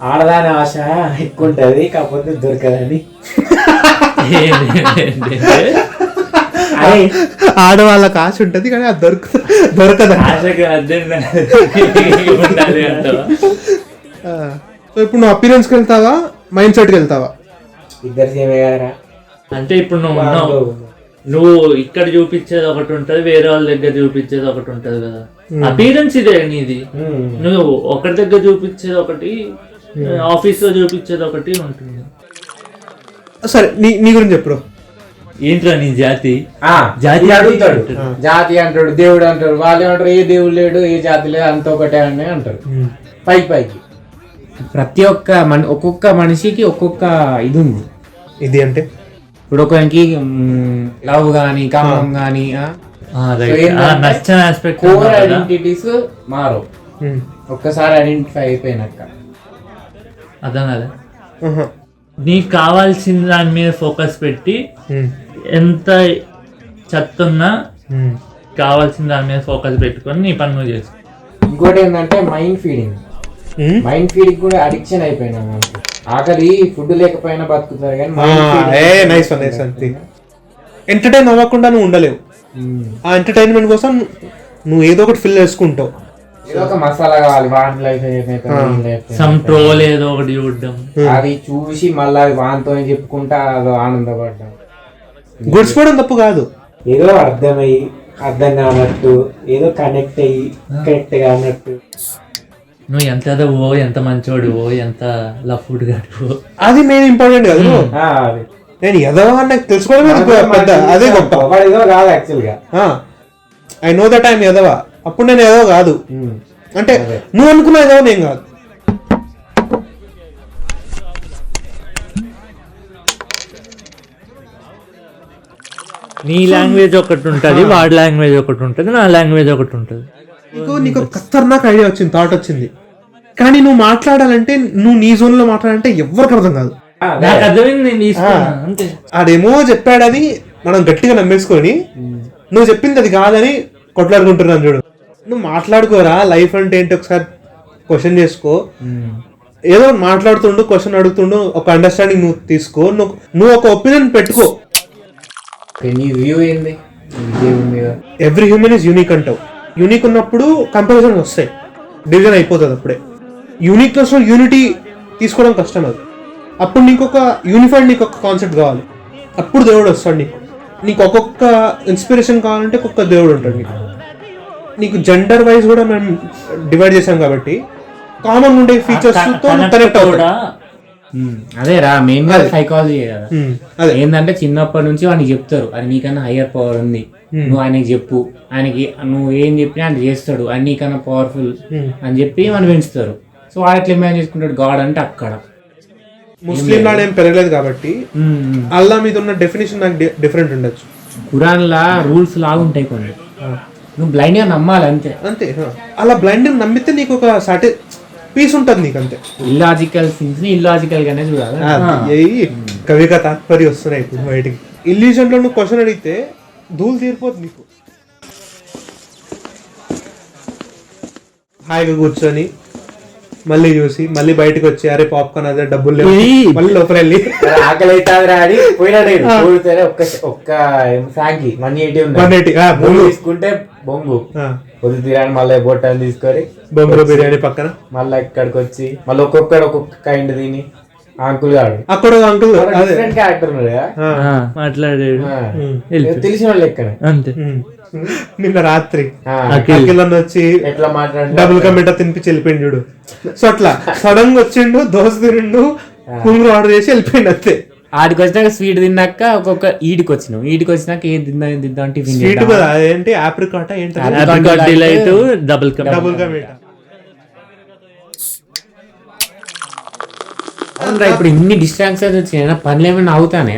ఆడదాని ఆశ ఎక్కువ ఉంటది, కాకపోతే దొరకదని. ఆడవాళ్ళకి ఆశ ఉంటది కానీ అది దొరకదు. సో ఇప్పుడు నువ్వు అపీరెన్స్కి వెళ్తావా, మైండ్ సెట్కి వెళ్తావా? ఇద్దరు సేమే కదరా. అంటే ఇప్పుడు నువ్వు ఇక్కడ చూపించేది ఒకటి ఉంటది, వేరే వాళ్ళ దగ్గర చూపించేది ఒకటి ఉంటది కదా. అపీరెన్స్ ఇదే నీది. నువ్వు ఒకటి దగ్గర చూపించేది ఒకటి, ఆఫీస్ లో చూపించేది ఒకటి ఉంటుంది. సరే నీ గురించి చెప్పు. ఏంట్రా నీ జాతి? జాతి అడుగుతాడు, జాతి అంటాడు, దేవుడు అంటాడు. వాళ్ళు ఏమంటారు, ఏ దేవుడు లేడు, ఏ జాతి లేదు, అంత ఒకటే అని అంటారు. పైకి ప్రతి ఒక్కొక్క మనిషికి ఒక్కొక్క ఇది ఉంది. ఇది అంటే ఇప్పుడు ఒకరికి లవ్ గానీ, కామం గానీ, కోర్ ఐడెంటిటీస్ మారు ఒక్కసారి ఐడెంటిఫై అయిపోయినాక. అర్థం కదా? నీకు కావాల్సిన దాని మీద ఫోకస్ పెట్టి ఎంత చెత్తన్నా కావాల్సిన దాని మీద ఫోకస్ పెట్టుకొని నీ పని నువ్వు చేసుకో. ఇంకోటి ఏంటంటే మైండ్ ఫీడింగ్ కూడా అడిక్షన్ అయిపోయినా. ఆఖరి ఫుడ్ లేకపోయినా బతుకుతారు కానీ ఎంటర్టైన్ అవ్వకుండా నువ్వు ఉండలేవు. ఆ ఎంటర్టైన్మెంట్ కోసం నువ్వు ఏదో ఒకటి ఫిల్ చేసుకుంటావు. ఏదో ఒక మసాలా కావాలి, వాటి లైఫ్ ఏదో ఒకటి చూడడం, అది చూసి మళ్ళీ వానితో చెప్పుకుంటా అదో ఆనందపడ్డాం. గుడిసిపోవడం తప్పు కాదు, ఏదో అర్థం కానట్టు, ఏదో కనెక్ట్ అయ్యి కరెక్ట్ గా అన్నట్టు. నువ్వు ఎంత ఎదవో, ఎంత మంచోడువో, ఎంత లఫ్డ్ గాడువో, అది మెయిన్ ఇంపార్టెంట్ కదా. నేను ఎదవో నాకు తెలుసుకోవడం అదే గొప్ప. ఏదో కాదు యాక్చువల్ గా. ఐ నో దట్ ఐఎమ్ ఎదవా. అప్పుడు నేను ఏదో కాదు అంటే నువ్వు అనుకున్నా ఏదో నేను కాదు. నీ లాంగ్వేజ్ ఒకటి ఉంటుంది, వాడి లాంగ్వేజ్ ఒకటి ఉంటుంది, నా లాంగ్వేజ్ ఒకటి ఉంటుంది. నీకు ఖతర్నాక్ ఐడియా వచ్చింది, థాట్ వచ్చింది, కానీ నువ్వు మాట్లాడాలంటే, నువ్వు నీ జోన్ లో మాట్లాడాలంటే ఎవరికి అర్థం కాదు. ఆడేమో చెప్పాడని మనం గట్టిగా నమ్మేసుకొని నువ్వు చెప్పింది అది కాదని కొట్లాడుకుంటున్నాను చూడు. నువ్వు మాట్లాడుకోరా, లైఫ్ అంటే ఏంటి ఒకసారి క్వశ్చన్ చేసుకో. ఏదో మాట్లాడుతుండు, క్వశ్చన్ అడుగుతుండు, ఒక అండర్స్టాండింగ్ నువ్వు తీసుకో, నువ్వు ఒక ఒపీనియన్ పెట్టుకో. ఎవ్రీ హ్యూమన్ ఈజ్ యూనిక్ అంటావు. యూనిక్ ఉన్నప్పుడు కంపారిజన్ వస్తాయి, డివిజన్ అయిపోతుంది. అప్పుడే యూనిక్నెస్ లో యూనిటీ తీసుకోవడం కష్టం. అది అప్పుడు నీకు ఒక యూనిఫైడ్, నీకు ఒక కాన్సెప్ట్ కావాలి, అప్పుడు దేవుడు వస్తాడు. నీకు ఒక్కొక్క ఇన్స్పిరేషన్ కావాలంటే ఒక్కొక్క దేవుడు ఉంటాడు. నీకు జెండర్ వైజ్ కూడా మేము డివైడ్ చేసాం కాబట్టి కామన్ ఉండే ఫీచర్స్ తో కనెక్ట్ అవుతా. అదేరా మెయిన్ గా సైకాలజీ కదా. ఏంటంటే చిన్నప్పటి నుంచి వాడికి చెప్తారు, అది నీకన్నా హయ్యర్ పవర్ ఉంది, నువ్వు ఆయనకి చెప్పు, ఆయనకి నువ్వు ఏం చెప్పినా ఆయన చేస్తాడు, అది నీకన్నా పవర్ఫుల్ అని చెప్పి మనం పెంచుతారు. సో వాడు ఎట్లా ఇమాజిన్ చేసుకుంటాడు గాడ్ అంటే అక్కడ. ముస్లిం నాడు ఏం పెరగలేదు కాబట్టి అల్లా మీద ఉన్న డెఫినేషన్ నాకు డిఫరెంట్ ఉండొచ్చు. ఖురాన్ లా రూల్స్ లాగా ఉంటాయి కొన్ని, నువ్వు బ్లైండ్ గా నమ్మాలి అంతే. అలా బ్లైండ్ గా నమ్మితే నీకు ఒక పీస్ ఉంటుంది నీకు అంతే. ఇల్లాజికల్ థింగ్స్ ని ఇల్లాజికల్ గానే చూడాలి. కవిగా తాత్పర్యం వస్తున్నాయి ఇప్పుడు బయటికి. ఇల్యూజన్ లో నువ్వు క్వశ్చన్ అడిగితే ధూళి తీరిపోతుంది నీకు. హాయిగా కూర్చొని మళ్ళీ చూసి మళ్ళీ బయటకు వచ్చి అరే పాప్కార్న్ అదే డబ్బులు లేవు, మళ్ళీ లోపల వెళ్ళి ఆకలి అవుతుంది అని పోయినాడు. ఒక్క సాంగి 180 తీసుకుంటే బొంగు పొద్దు తీరాని మళ్ళీ బొట్టలు తీసుకొని బొంగులో బిర్యానీ పక్కన మళ్ళీ ఇక్కడికి వచ్చి మళ్ళీ ఒక్కొక్క కైండ్ తిని అంకుల్ గాడు అక్కడ అంకుల్ డిఫరెంట్ క్యారెక్టర్ మాట్లాడాడు, తెలిసిన వాళ్ళు ఎక్కడ. అంతే. నిన్న రాత్రి అఖిల్ వచ్చి ఎట్లా మాట్లాడు డబుల్ కమిటా తినిపించి వెళ్ళిపోయింది చూడు. సో అట్లా సడన్ గా వచ్చిండు, దోశ తిరిండు, పుంగులు ఆర్డర్ చేసి వెళ్ళిపోయింది అంతే. ఆడికి వచ్చినాక స్వీట్ తిన్నాక ఒక్కొక్క ఈడికి వచ్చినాక ఏం తిందాం టిఫిన్ స్వీట్ కదా, అదేంటి ఆప్రికాటా ఏంటి డబుల్ కమిటా. ఇప్పుడు ఇన్ని డిస్ట్రాక్షన్స్ వచ్చినాయి, పనులు ఏమైనా అవుతానే